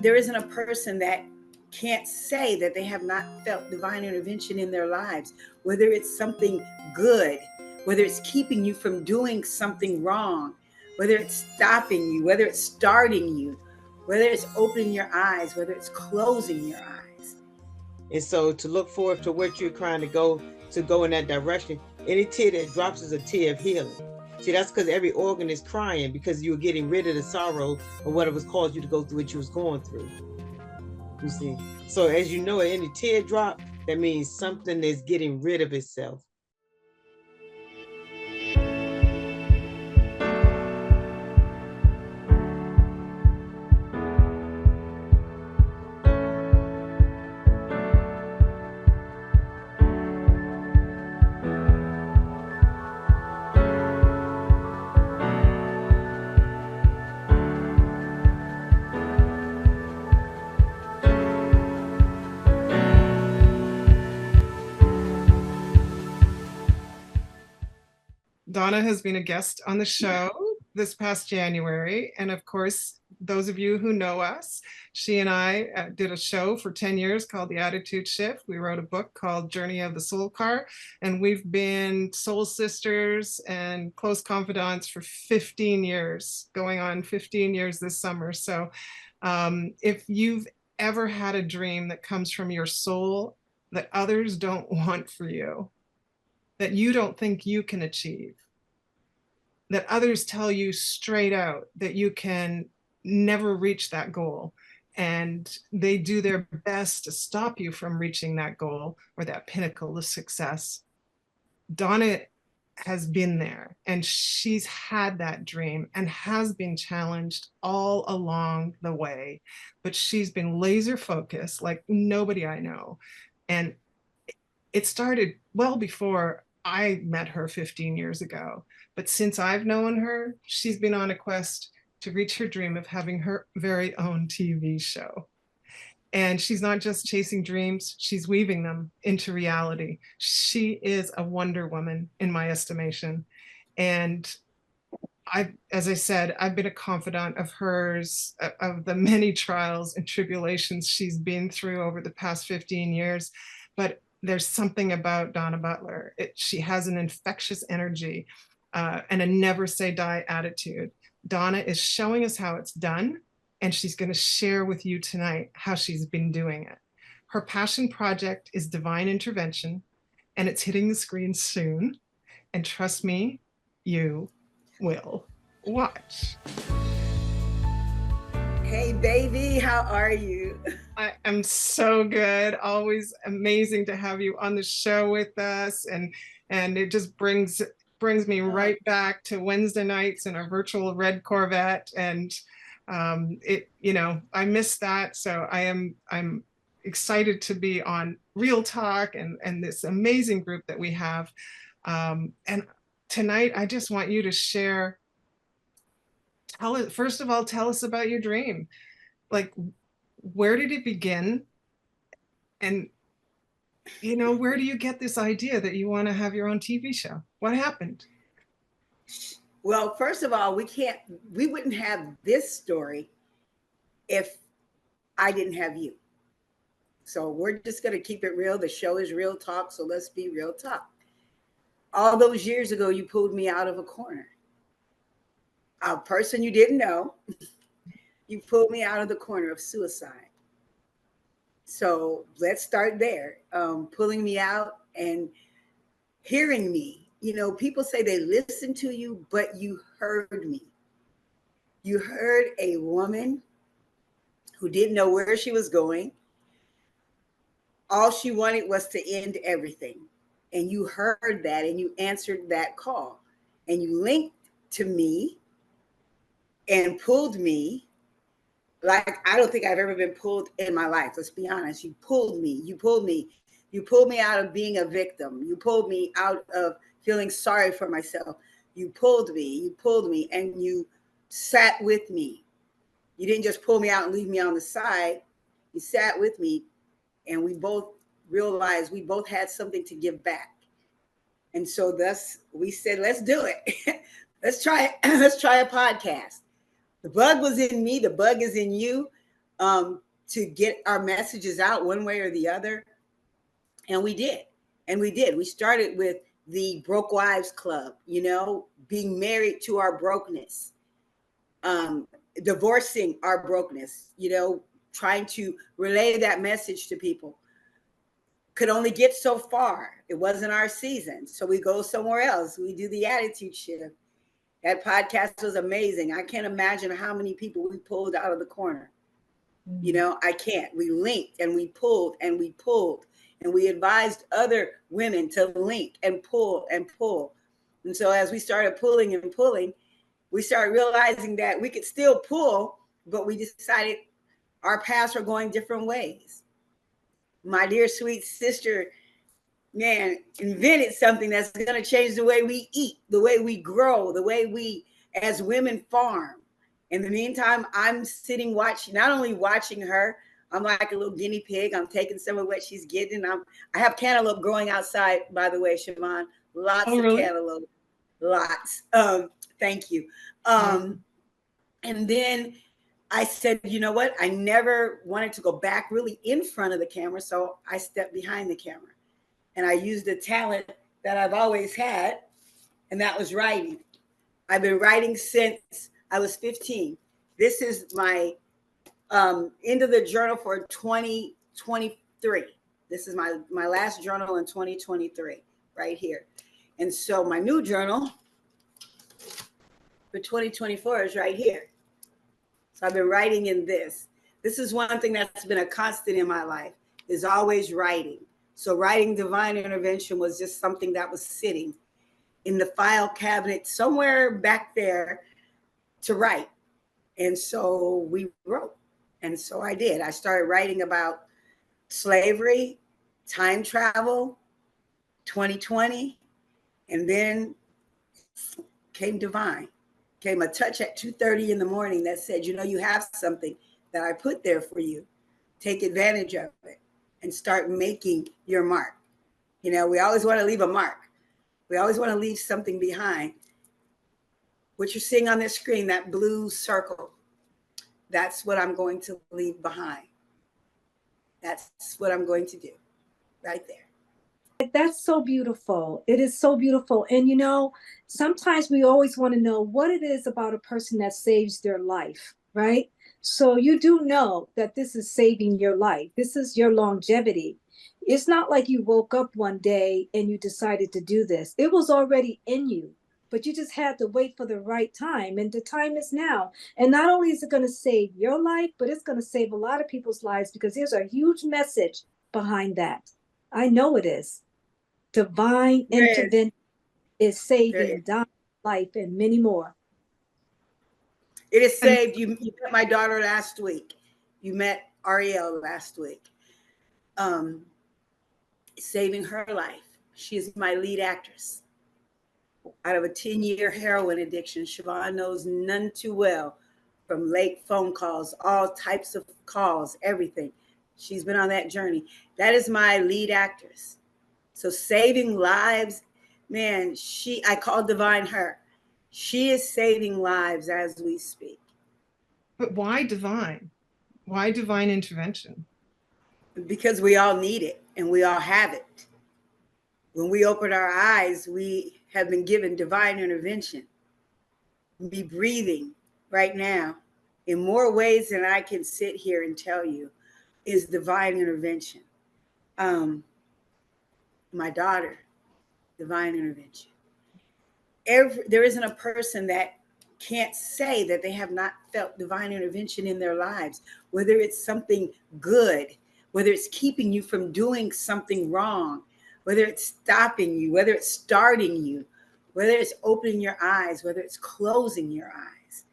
there isn't a person that can't say that they have not felt divine intervention in their lives, whether it's something good, whether it's keeping you from doing something wrong, whether it's stopping you, whether it's starting you, whether it's opening your eyes, whether it's closing your eyes. And so to look forward to what you're trying to go in that direction, any tear that drops is a tear of healing. See, that's because every organ is crying because you were getting rid of the sorrow of what it was caused you to go through what you was going through. You see? So as you know, any tear drop, that means something is getting rid of itself. Donna has been a guest on the show this past January. And of course, those of you who know us, she and I did a show for 10 years called The Attitude Shift. We wrote a book called Journey of the Soul Car, and we've been soul sisters and close confidants for 15 years, going on 15 years this summer. So if you've ever had a dream that comes from your soul that others don't want for you, that you don't think you can achieve, that others tell you straight out that you can never reach that goal, and they do their best to stop you from reaching that goal or that pinnacle of success. Donna has been there, and she's had that dream and has been challenged all along the way, but she's been laser focused like nobody I know. And it started well before I met her 15 years ago. But since I've known her, she's been on a quest to reach her dream of having her very own TV show. And she's not just chasing dreams, she's weaving them into reality. She is a Wonder Woman in my estimation. And as I said, I've been a confidant of hers, of the many trials and tribulations she's been through over the past 15 years. But there's something about Donna Butler. She has an infectious energy and a never say die attitude. Donna is showing us how it's done, and she's going to share with you tonight how she's been doing it. Her passion project is Divine Intervention, and it's hitting the screen soon. And trust me, you will watch. Hey, baby, how are you? I am so good. Always amazing to have you on the show with us. And it just brings me right back to Wednesday nights in our virtual red Corvette. And I miss that. So I'm excited to be on Real Talk and this amazing group that we have. And tonight, I just want you to share. First of all, tell us about your dream. Like, where did it begin? And, where do you get this idea that you want to have your own TV show? What happened? Well, first of all, we wouldn't have this story if I didn't have you. So we're just going to keep it real. The show is Real Talk, so let's be real talk. All those years ago, you pulled me out of a corner. A person you didn't know, you pulled me out of the corner of suicide. So let's start there. Pulling me out and hearing me. People say they listen to you, but you heard me. You heard a woman who didn't know where she was going. All she wanted was to end everything. And you heard that and you answered that call. And you linked to me and pulled me like I don't think I've ever been pulled in my life. Let's be honest. You pulled me. You pulled me out of being a victim. You pulled me out of feeling sorry for myself. You pulled me, and you sat with me. You didn't just pull me out and leave me on the side. You sat with me, and we both realized we both had something to give back. And so thus we said, let's do it. Let's try a podcast. The bug was in me. The bug is in you. to get our messages out one way or the other. And we did. And we did. We started with the Broke Wives Club, you know, being married to our brokenness, divorcing our brokenness, you know, trying to relay that message to people. Could only get so far. It wasn't our season. So we go somewhere else. We do the attitude shift. That podcast was amazing. I can't imagine how many people we pulled out of the corner. You know, I can't. We linked and we pulled and we pulled. And we advised other women to link and pull and pull. And so as we started pulling and pulling, we started realizing that we could still pull, but we decided our paths were going different ways. My dear sweet sister, man, invented something that's going to change the way we eat, the way we grow, the way we as women farm. In the meantime, I'm sitting watching, not only watching her, I'm like a little guinea pig. I'm taking some of what she's getting. I have cantaloupe growing outside, by the way, Siobhan. Lots of cantaloupe. Lots. Thank you. And then I said, you know what? I never wanted to go back really in front of the camera. So I stepped behind the camera. And I used the talent that I've always had, and that was writing. I've been writing since I was 15. This is my end of the journal for 2023. This is my last journal in 2023, right here. And so my new journal for 2024 is right here. So I've been writing in this. This is one thing that's been a constant in my life, is always writing. So writing divine intervention was just something that was sitting in the file cabinet somewhere back there to write. And so we wrote. And so I did. I started writing about slavery, time travel, 2020, and then came divine. Came a touch at 2:30 in the morning that said, you know, you have something that I put there for you. Take advantage of it and start making your mark. You know, we always want to leave a mark. We always want to leave something behind. What you're seeing on this screen, that blue circle, that's what I'm going to leave behind. That's what I'm going to do right there. That's so beautiful. It is so beautiful. And, you know, sometimes we always want to know what it is about a person that saves their life, right? So you do know that this is saving your life. This is your longevity. It's not like you woke up one day and you decided to do this. It was already in you, but you just had to wait for the right time. And the time is now. And not only is it going to save your life, but it's going to save a lot of people's lives, because there's a huge message behind that. I know it is. Divine intervention is saving Donna's life and many more. It is saved. You met my daughter last week. You met Ariel last week. Saving her life. She is my lead actress. Out of a 10-year heroin addiction, Siobhan knows none too well, from late phone calls, all types of calls, everything. She's been on that journey. That is my lead actress. So saving lives, man, I call divine her. She is saving lives as we speak. But why divine? Why divine intervention? Because we all need it and we all have it. When we open our eyes, we have been given divine intervention. Be breathing right now in more ways than I can sit here and tell you is divine intervention. My daughter, divine intervention. There isn't a person that can't say that they have not felt divine intervention in their lives, whether it's something good, whether it's keeping you from doing something wrong, whether it's stopping you, whether it's starting you, whether it's opening your eyes, whether it's closing your eyes.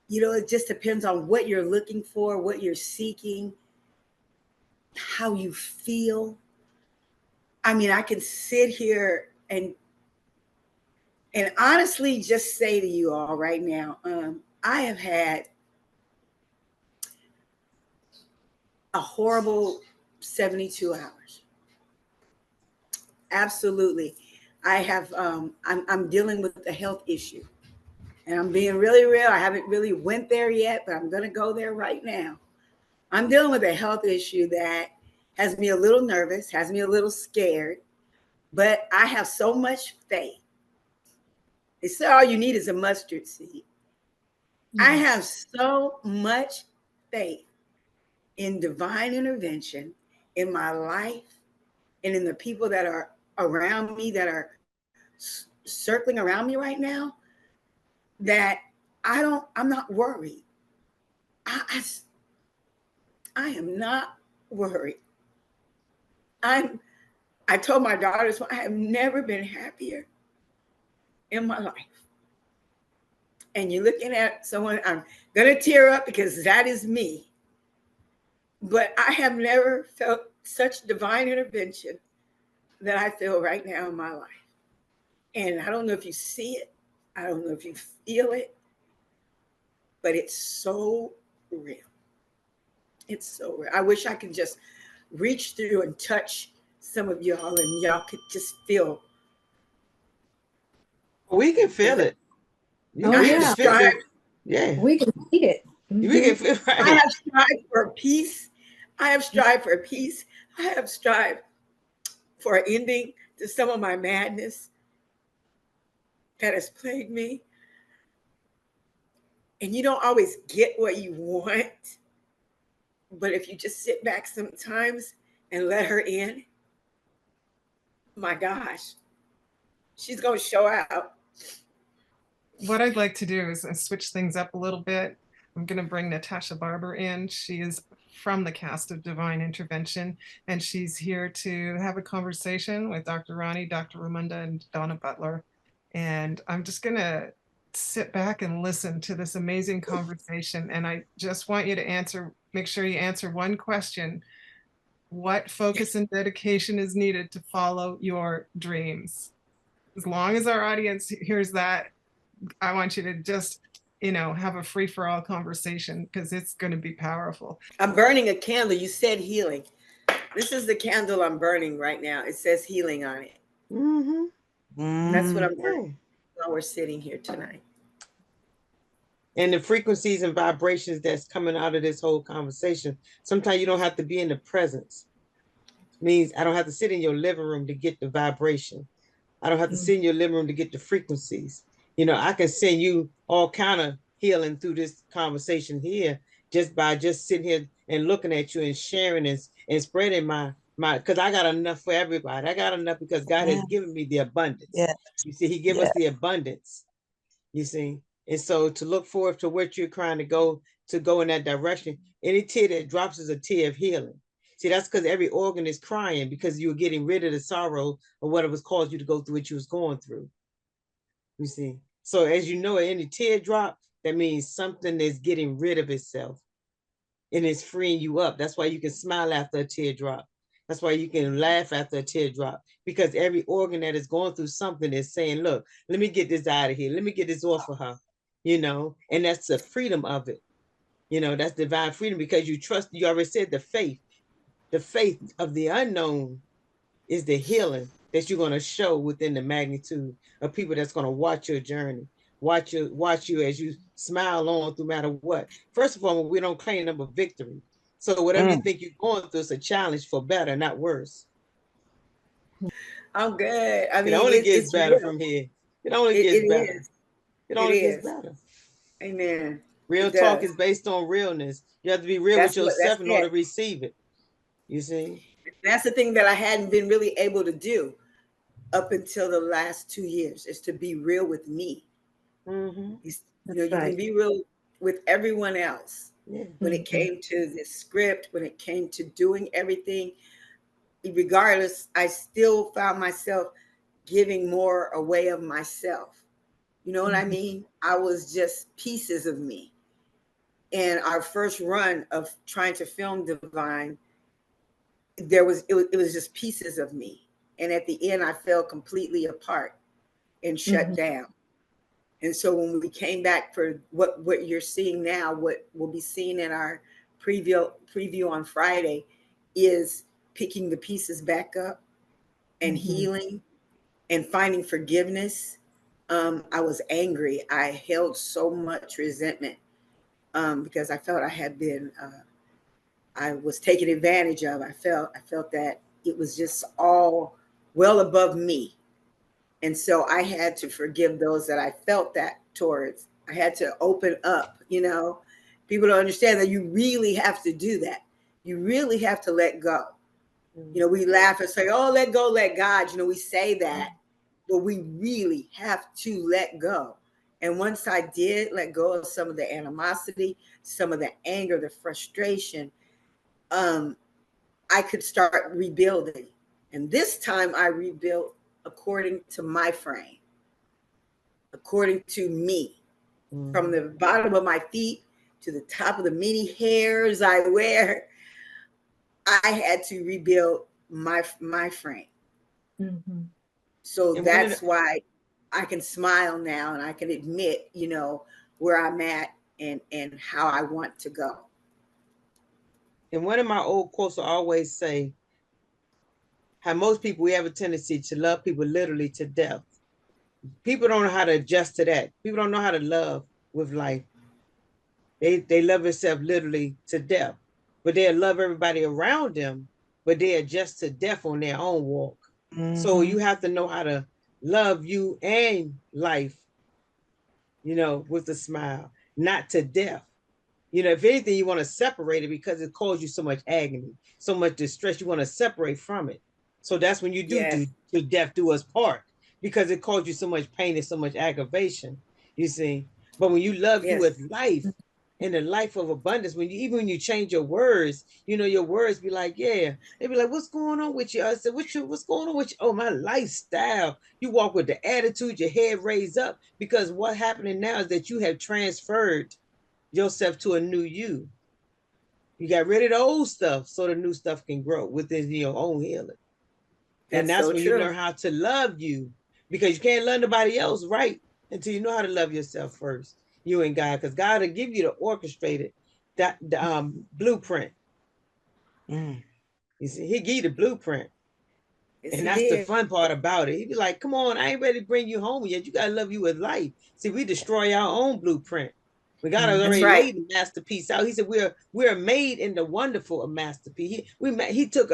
You know, it just depends on what you're looking for, what you're seeking, how you feel. I mean, I can sit here and honestly just say to you all right now, I have had a horrible 72 hours. Absolutely. I have, I'm dealing with a health issue, and I'm being really real. I haven't really went there yet, but I'm going to go there right now. I'm dealing with a health issue that has me a little nervous, has me a little scared, but I have so much faith. They say all you need is a mustard seed. Yes. I have so much faith in divine intervention in my life and in the people that are around me, that are circling around me right now, that I'm not worried. I am not worried. I told my daughters, I have never been happier in my life. And you're looking at someone, I'm going to tear up because that is me. But I have never felt such divine intervention that I feel right now in my life. And I don't know if you see it. I don't know if you feel it, but it's so real. It's so real. I wish I could just reach through and touch some of y'all and y'all could just feel. We can feel it. You Oh, know, yeah. Yeah. We can see it. We can feel right. I have strived for peace. I have strived for peace. I have strived for an ending to some of my madness that has plagued me. And you don't always get what you want. But if you just sit back sometimes and let her in, my gosh, she's going to show out. What I'd like to do is switch things up a little bit. I'm going to bring Natasha Barber in. She is from the cast of Divine Intervention, and she's here to have a conversation with Dr. Roni, Dr. Romunda, and Donna Butler. And I'm just going to sit back and listen to this amazing conversation. And I just want you to make sure you answer one question. What focus and dedication is needed to follow your dreams? As long as our audience hears that, I want you to just, have a free-for-all conversation because it's going to be powerful. I'm burning a candle. You said healing. This is the candle I'm burning right now. It says healing on it. Mm-hmm. That's what I'm burning while we're sitting here tonight. And the frequencies and vibrations that's coming out of this whole conversation, sometimes you don't have to be in the presence. It means I don't have to sit in your living room to get the vibration. I don't have to sit in your living room to get the frequencies. I can send you all kind of healing through this conversation here just by just sitting here and looking at you and sharing and spreading my, because I got enough for everybody. I got enough because God has given me the abundance. Yeah. You see, he gave us the abundance, you see. And so to look forward to what you're trying to go in that direction, any tear that drops is a tear of healing. See, that's because every organ is crying because you were getting rid of the sorrow or what it was caused you to go through what you was going through. You see, so as you know, any teardrop, that means something is getting rid of itself and it's freeing you up. That's why you can smile after a teardrop. That's why you can laugh after a teardrop, because every organ that is going through something is saying, look, let me get this out of here. Let me get this off of her, and that's the freedom of it. That's divine freedom because you trust, you already said the faith of the unknown is the healing that you're going to show within the magnitude of people that's going to watch your journey, watch you as you smile on through no matter what. First of all, we don't claim them a victory. So whatever you think you're going through is a challenge for better, not worse. I'm good. I mean, it only gets better real. from here. It only gets better. It only gets better. Amen. Real talk is based on realness. You have to be real with yourself in order to receive it. You see? That's the thing that I hadn't been really able to do up until the last 2 years, is to be real with me. Mm-hmm. You can be real with everyone else. Yeah. When it came to this script, when it came to doing everything, regardless, I still found myself giving more away of myself. You know what I mean? I was just pieces of me. And our first run of trying to film Divine, it was just pieces of me. And at the end, I fell completely apart and shut down. And so when we came back for what you're seeing now, what we'll be seeing in our preview on Friday, is picking the pieces back up and healing and finding forgiveness. I was angry. I held so much resentment because I felt I had been was taken advantage of. I felt that it was just all well above me. And so I had to forgive those that I felt that towards. I had to open up, People don't understand that you really have to do that. You really have to let go. We laugh and say, oh, let go, let God. We say that, but we really have to let go. And once I did let go of some of the animosity, some of the anger, the frustration, I could start rebuilding. And this time I rebuilt according to my frame, according to me, from the bottom of my feet to the top of the many hairs I wear. I had to rebuild my frame. Mm-hmm. So that's why I can smile now and I can admit, where I'm at and how I want to go. And one of my old quotes I always say, how most people, we have a tendency to love people literally to death. People don't know how to adjust to that. People don't know how to love with life. They love themselves literally to death, but they love everybody around them, but they adjust to death on their own walk. So you have to know how to love you and life, with a smile, not to death. If anything, you want to separate it because it caused you so much agony, so much distress. You want to separate from it. So that's when you do to death do us part, because it caused you so much pain and so much aggravation, you see. But when you love you with life and the life of abundance, even when you change your words, your words be like, yeah, they be like, what's going on with you? I said, what's going on with you? Oh, my lifestyle. You walk with the attitude, your head raised up, because what's happening now is that you have transferred yourself to a new you. You got rid of the old stuff so the new stuff can grow within your own healing. And that's so when you learn how to love you, because you can't love nobody else right until you know how to love yourself first, you and God, because God will give you the orchestrated blueprint. You see, he give you the blueprint. Yes, and that's the fun part about it. He'd be like, come on, I ain't ready to bring you home yet. You got to love you with life. See, we destroy our own blueprint. We got to already laid the masterpiece out. He said, we're made in the wonderful masterpiece. He took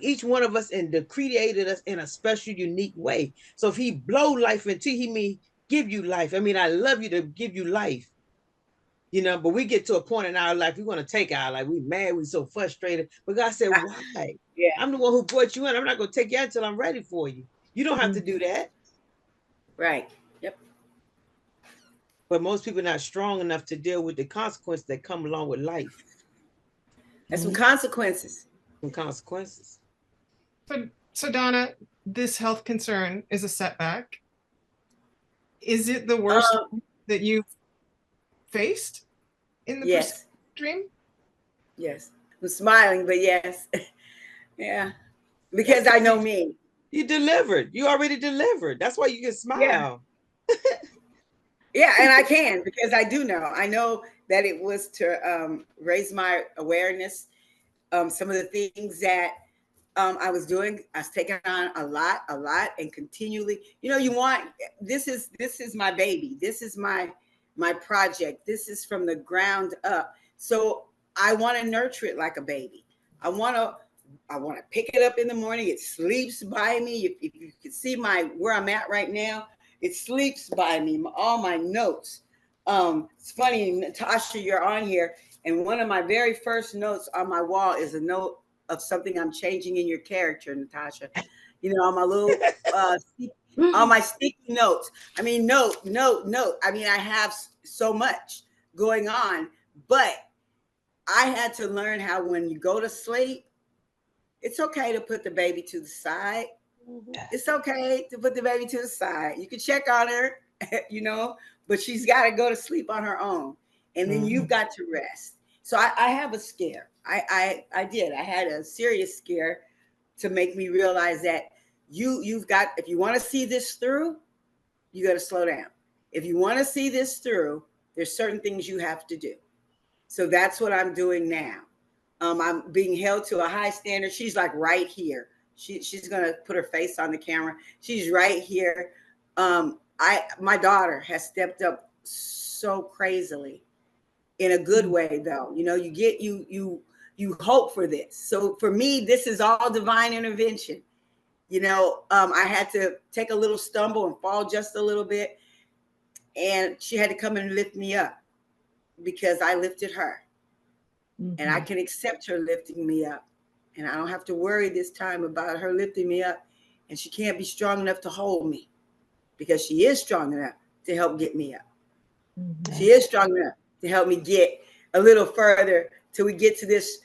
each one of us and created us in a special, unique way. So if he blow life into, he mean give you life. I mean, I love you to give you life. But we get to a point in our life, we want to take our life. We mad, we so frustrated. But God said, why? Yeah. I'm the one who brought you in. I'm not going to take you out until I'm ready for you. You don't have to do that. Right. Yep. But most people are not strong enough to deal with the consequences that come along with life. There's some consequences. Some consequences. So Donna, this health concern is a setback. Is it the worst that you've faced in the dream? Yes. I'm smiling, but yes. Yeah. Because I know me. You delivered. You already delivered. That's why you can smile. Yeah, and I can, because I do know. I know that it was to raise my awareness. Some of the things that I was doing, I was taking on a lot, and continually. This is my baby. This is my project. This is from the ground up. So I want to nurture it like a baby. I want to pick it up in the morning. It sleeps by me. If you can see where I'm at right now, it sleeps by me. All my notes. It's funny, Natasha, you're on here, and one of my very first notes on my wall is a note of something I'm changing in your character, Natasha. On my little on my sticky notes. I mean, note. I mean, I have so much going on, but I had to learn how, when you go to sleep, it's okay to put the baby to the side. It's okay to put the baby to the side. You can check on her, but she's got to go to sleep on her own. And then you've got to rest. So I have a scare. I did. I had a serious scare to make me realize that you've got, if you want to see this through, you got to slow down. If you want to see this through, there's certain things you have to do. So that's what I'm doing now. I'm being held to a high standard. She's like right here. She's going to put her face on the camera. She's right here. My daughter has stepped up so crazily, in a good way, though. You you hope for this. So for me, this is all divine intervention. You know, I had to take a little stumble and fall just a little bit. And she had to come and lift me up because I lifted her. And I can accept her lifting me up. And I don't have to worry this time about her lifting me up. And she can't be strong enough to hold me because she is strong enough to help get me up. She is strong enough to help me get a little further till we get to this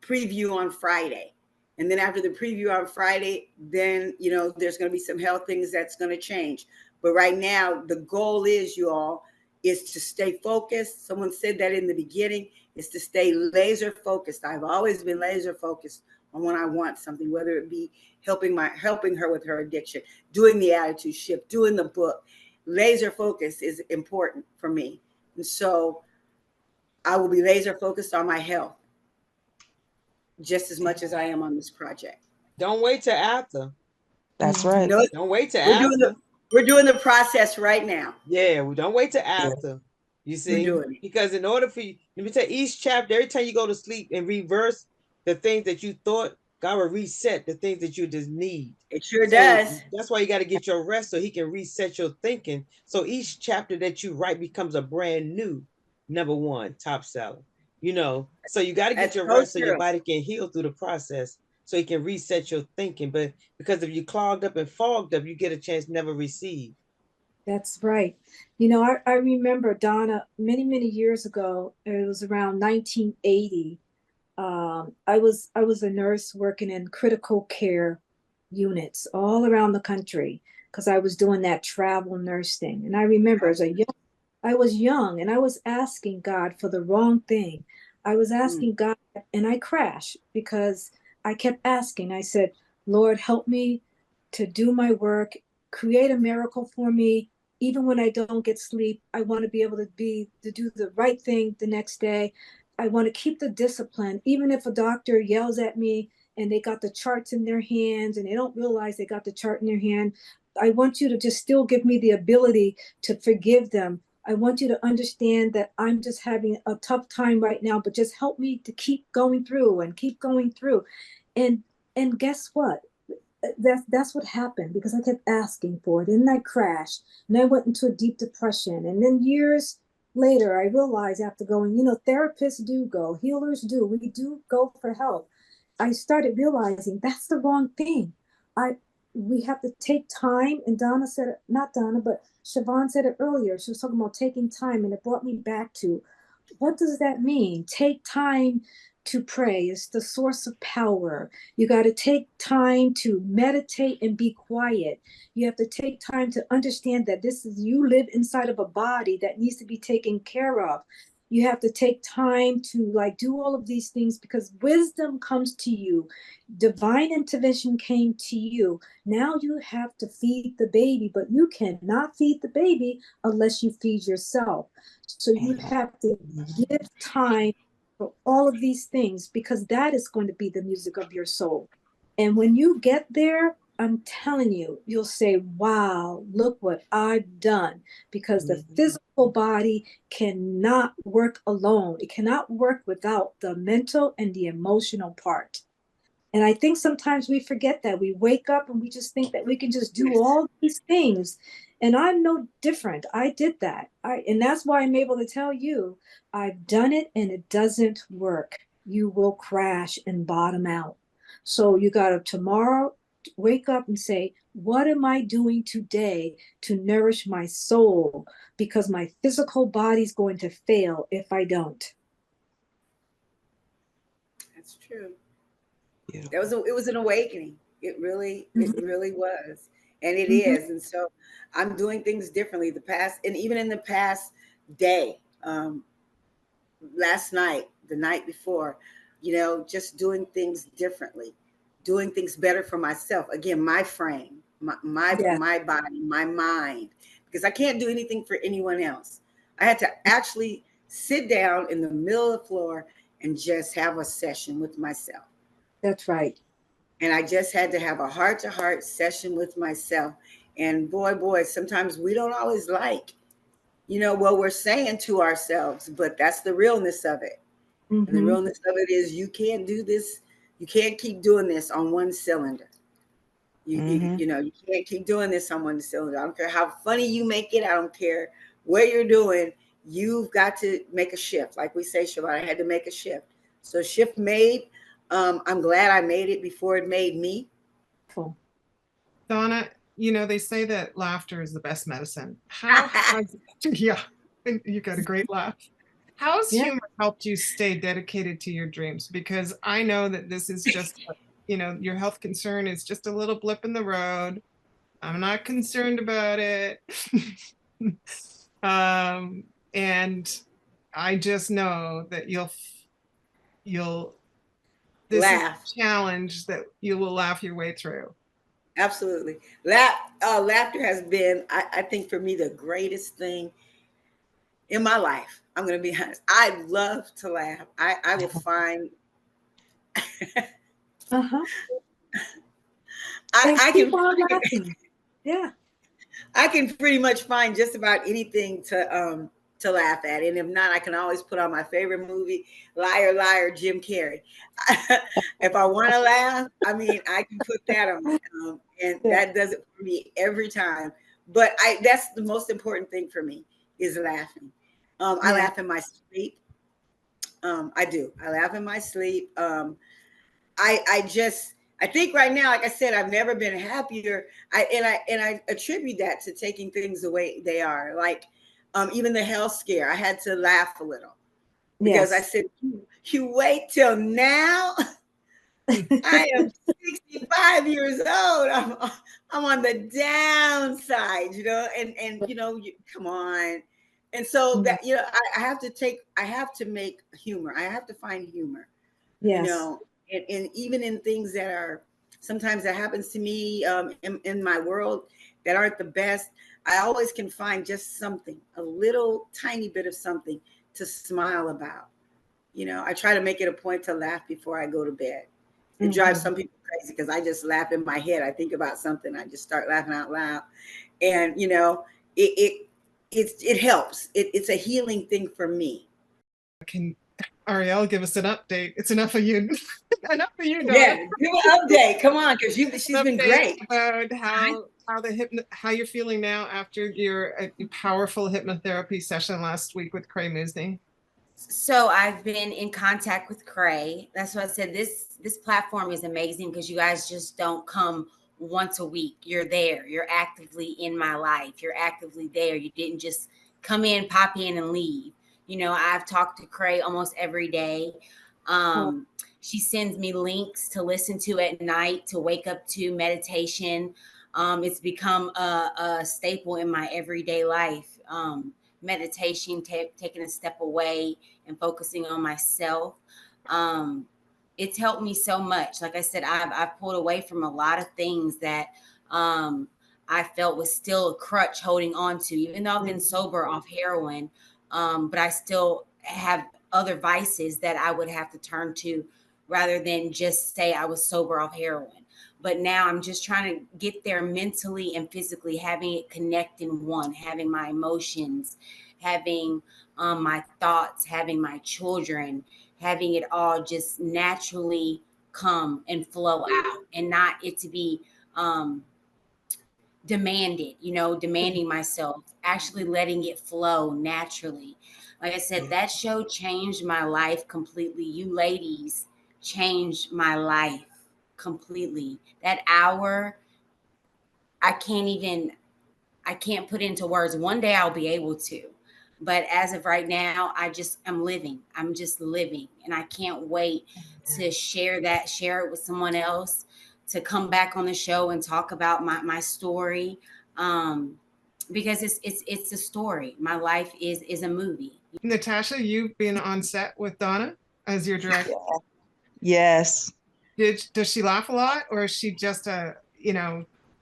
preview on Friday. And then after the preview on Friday, then, you know, there's going to be some health things that's going to change. But right now, the goal is, you all, is to stay focused. Someone said that in the beginning, is to stay laser focused. I've always been laser focused on when I want something, whether it be helping her with her addiction, doing the attitude shift, doing the book. Laser focus is important for me. And so I will be laser focused on my health just as much as I am on this project. Don't wait till after. That's right. No, Don't wait till after. We're doing the process right now. Yeah, we don't wait till after. You see, because in order for you, let me tell you, each chapter, every time you go to sleep and reverse the things that you thought, God will reset the things that you just need. It sure does. That's why you got to get your rest so he can reset your thinking. So each chapter that you write becomes a brand new #1 top seller. You know, so you got to get your rest so your body can heal through the process, so he can reset your thinking. But because if you clogged up and fogged up, you get a chance to never receive. That's right. You know, I remember, Donna, many, many years ago, it was around 1980. I was a nurse working in critical care units all around the country because I was doing that travel nursing. And I remember I was young and I was asking God for the wrong thing. I was asking God, and I crashed because I kept asking. I said, Lord, help me to do my work, create a miracle for me. Even when I don't get sleep, I want to be able to do the right thing the next day. I want to keep the discipline, even if a doctor yells at me and they got the charts in their hands and they don't realize they got the chart in their hand. I want you to just still give me the ability to forgive them. I want you to understand that I'm just having a tough time right now, but just help me to keep going through and keep going through. And guess what? That's what happened because I kept asking for it. And I crashed and I went into a deep depression. And then years later, I realized after going, you know, therapists do go, healers do, we do go for help. I started realizing that's the wrong thing. We have to take time. And Donna said it, not Donna, but Siobhan said it earlier. She was talking about taking time, and it brought me back to, what does that mean? Take time to pray. It's the source of power. You got to take time to meditate and be quiet. You have to take time to understand that you live inside of a body that needs to be taken care of. You have to take time to do all of these things because wisdom comes to you. Divine intervention came to you. Now you have to feed the baby, but you cannot feed the baby unless you feed yourself. So you have to give time for all of these things because that is going to be the music of your soul. And when you get there, I'm telling you, you'll say, wow, look what I've done, because the physical body cannot work alone. It cannot work without the mental and the emotional part. And I think sometimes we forget that. We wake up and we just think that we can just do all these things. And I'm no different. I did that. And that's why I'm able to tell you, I've done it and it doesn't work. You will crash and bottom out. So you got to tomorrow wake up and say, what am I doing today to nourish my soul? Because my physical body's going to fail if I don't. That's true. Yeah. It was an awakening. It really was. And it is. And so I'm doing things differently even in the past day, last night, the night before, just doing things differently, doing things better for myself. Again, my frame, my body, my mind, because I can't do anything for anyone else. I had to actually sit down in the middle of the floor and just have a session with myself. That's right. And I just had to have a heart-to-heart session with myself. And boy, sometimes we don't always like, what we're saying to ourselves, but that's the realness of it. And the realness of it is you can't do this. You can't keep doing this on one cylinder. You know, you can't keep doing this on one cylinder. I don't care how funny you make it. I don't care what you're doing. You've got to make a shift. Like we say, Siobhan, I had to make a shift. So shift made. I'm glad I made it before it made me. Cool. Donna, you know, they say that laughter is the best medicine. How has, yeah, you got a great laugh. How has humor helped you stay dedicated to your dreams? Because I know that this is just, you know, your health concern is just a little blip in the road. I'm not concerned about it. And I just know that this Laugh. is a challenge that you will laugh your way through. Absolutely. Laughter has been, I think, for me, the greatest thing in my life. I'm going to be honest. I love to laugh. I will find. I keep can. on laughing. Yeah. I can pretty much find just about anything to laugh at, and if not, I can always put on my favorite movie, Liar Liar, Jim Carrey. If I want to laugh, I mean, I can put that on, and that does it for me every time. But that's the most important thing for me is laughing. I laugh in my sleep. I do. I laugh in my sleep. I think right now, like I said, I've never been happier. I attribute that to taking things the way they are. Like even the health scare, I had to laugh a little because I said, "You wait till now." I am 65 years old. I'm on the downside, you know, and you know, come on. And so that, you know, I have to make humor. I have to find humor, you know, and even in things that are sometimes that happens to me in my world that aren't the best, I always can find just something, a little tiny bit of something to smile about. You know, I try to make it a point to laugh before I go to bed. It drives some people crazy because I just laugh in my head. I think about something, I just start laughing out loud, and you know, it helps. It's a healing thing for me. Can Ariel give us an update? It's enough of you. Enough of you, Donna. Yeah, give an update. Come on, because she's been great. About how you're feeling now after your powerful hypnotherapy session last week with Cray Musney. So I've been in contact with Cray. That's what I said. This platform is amazing because you guys just don't come once a week. You're there. You're actively in my life. You're actively there. You didn't just come in, pop in, and leave. You know, I've talked to Cray almost every day. She sends me links to listen to at night, to wake up to, meditation. It's become a staple in my everyday life. Meditation, taking a step away and focusing on myself. It's helped me so much. Like I said, I've pulled away from a lot of things that I felt was still a crutch holding on to, even though I've been sober off heroin. But I still have other vices that I would have to turn to rather than just say I was sober off heroin. But now I'm just trying to get there mentally and physically, having it connect in one, having my emotions, having my thoughts, having my children, having it all just naturally come and flow out, and not it to be demanded, you know, demanding myself, actually letting it flow naturally. Like I said, that show changed my life completely. You ladies changed my life completely. That hour, I can't put into words. One day I'll be able to, but as of right now, I'm living. I'm just living, and I can't wait to share it with someone else, to come back on the show and talk about my story, because it's a story. My life is a movie. Natasha, you've been on set with Donna as your director. Yes. Does she laugh a lot, or is she just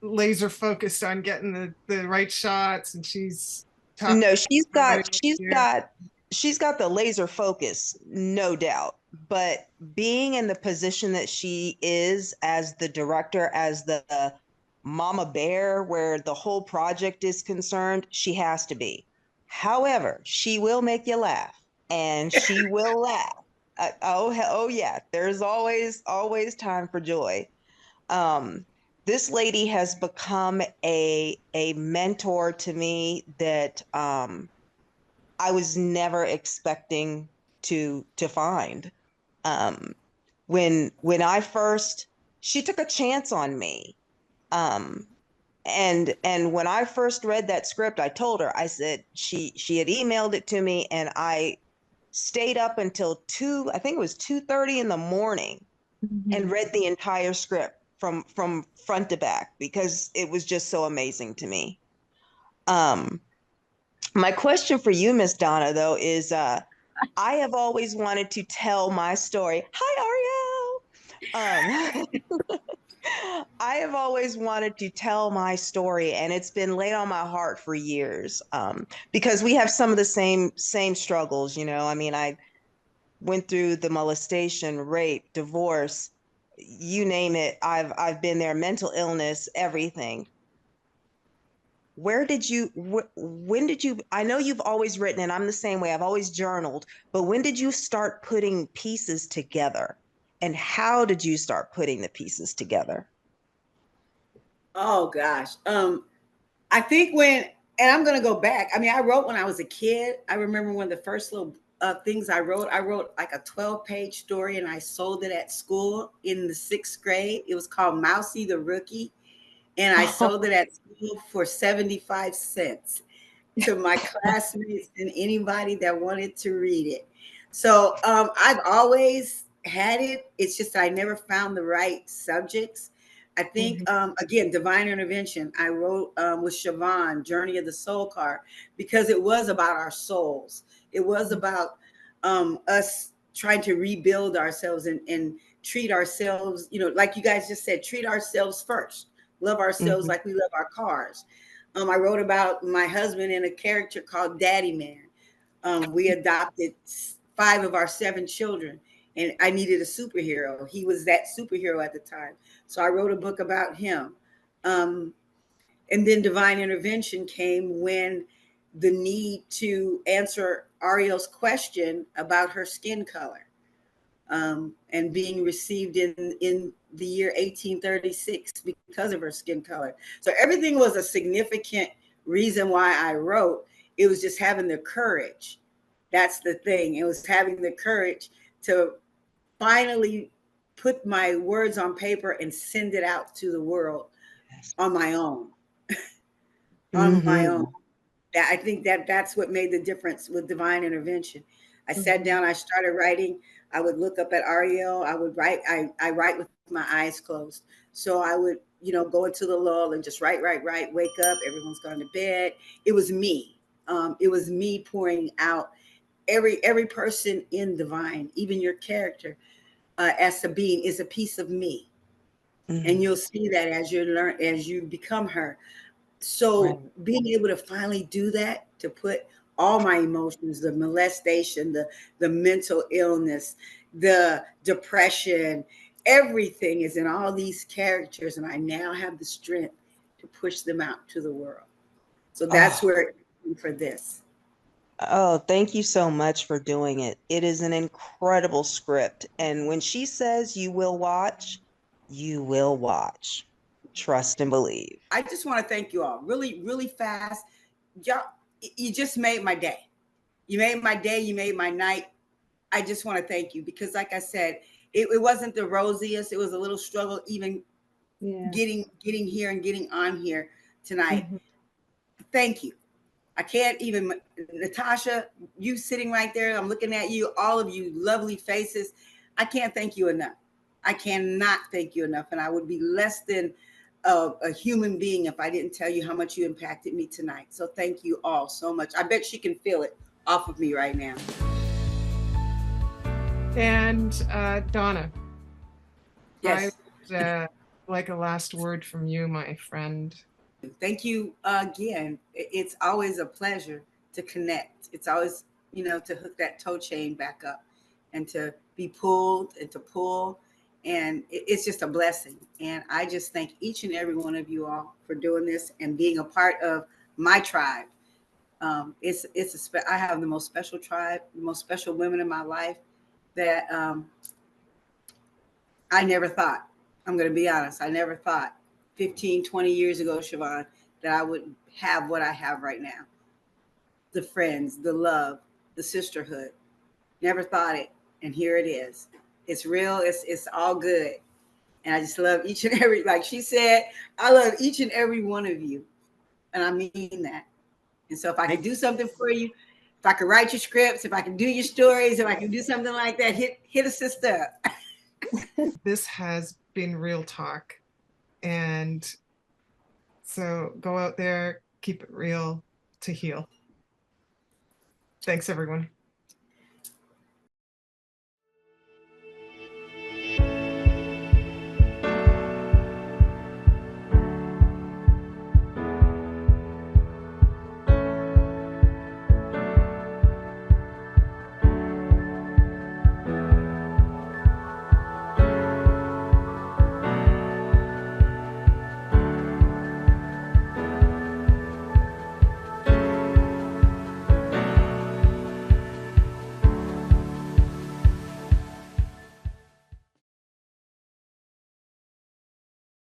laser focused on getting the right shots, and she's no, she's got the laser focus, no doubt. But being in the position that she is as the director, as the mama bear, where the whole project is concerned, she has to be. However, she will make you laugh, and she will laugh. Oh yeah, there's always time for joy. This lady has become a mentor to me that I was never expecting to find. Um, when I first, she took a chance on me. Um, and when I first read that script, I told her, I said, she had emailed it to me, and I stayed up until I think it was 2:30 in the morning, and read the entire script from front to back because it was just so amazing to me. My question for you, Miss Donna, though, is I have always wanted to tell my story. Hi, Ariel. I have always wanted to tell my story, and it's been laid on my heart for years, because we have some of the same struggles. You know, I mean, I went through the molestation, rape, divorce, you name it. I've been there. Mental illness, everything. Where did you? When did you? I know you've always written, and I'm the same way. I've always journaled, but when did you start putting pieces together, and how did you start putting the pieces together? Oh gosh. I think when, and I'm going to go back. I mean, I wrote when I was a kid. I remember one of the first little things I wrote like a 12-page story, and I sold it at school in the 6th grade. It was called Mousy the Rookie. And I sold it at school for 75 cents to my classmates and anybody that wanted to read it. So I've always had it. It's just I never found the right subjects. I think, again, divine intervention. I wrote with Siobhan, Journey of the Soul Car, because it was about our souls. It was about us trying to rebuild ourselves and treat ourselves, you know, like you guys just said, treat ourselves first. Love ourselves like we love our cars. I wrote about my husband in a character called Daddy Man. We adopted 5 of our 7 children, and I needed a superhero. He was that superhero at the time. So I wrote a book about him. And then divine intervention came when the need to answer Ariel's question about her skin color, and being received in the year 1836 because of her skin color. So everything was a significant reason why I wrote. It was just having the courage. That's the thing. It was having the courage to finally put my words on paper and send it out to the world on my own. On my own. I think that's what made the difference with divine intervention. I sat down, I started writing. I would look up at Ariel. I would write. I write with my eyes closed. So I would, you know, go into the lull and just write. Wake up. Everyone's gone to bed. It was me. It was me pouring out every person in divine, even your character, as a being, is a piece of me. And you'll see that as you become her. So being able to finally do that, to put all my emotions, the molestation, the mental illness, the depression, everything is in all these characters, and I now have the strength to push them out to the world. So that's where it came for this. Oh, thank you so much for doing it. It is an incredible script. And when she says you will watch, you will watch. Trust and believe. I just want to thank you all really, really fast. Y'all, you just made my day. You made my day. You made my night. I just want to thank you because, like I said, it wasn't the rosiest. It was a little struggle even getting here and getting on here tonight. Thank you. I can't even, Natasha, you sitting right there. I'm looking at you, all of you lovely faces. I can't thank you enough. I cannot thank you enough. And I would be less than a human being if I didn't tell you how much you impacted me tonight. So thank you all so much. I bet she can feel it off of me right now. And Donna, yes, I would like a last word from you, my friend. Thank you again. It's always a pleasure to connect. It's always, you know, to hook that toe chain back up and to be pulled and to pull. And it's just a blessing. And I just thank each and every one of you all for doing this and being a part of my tribe. I have the most special tribe, the most special women in my life. that I never thought, I'm going to be honest, I never thought 15, 20 years ago, Siobhan, that I would have what I have right now. The friends, the love, the sisterhood. Never thought it. And here it is. It's real. It's all good. And I just love each and every, like she said, I love each and every one of you. And I mean that. And so if I can do something for you, if I can write your scripts, if I can do your stories, if I can do something like that, hit a sister up. This has been real talk. And so go out there, keep it real to heal. Thanks, everyone.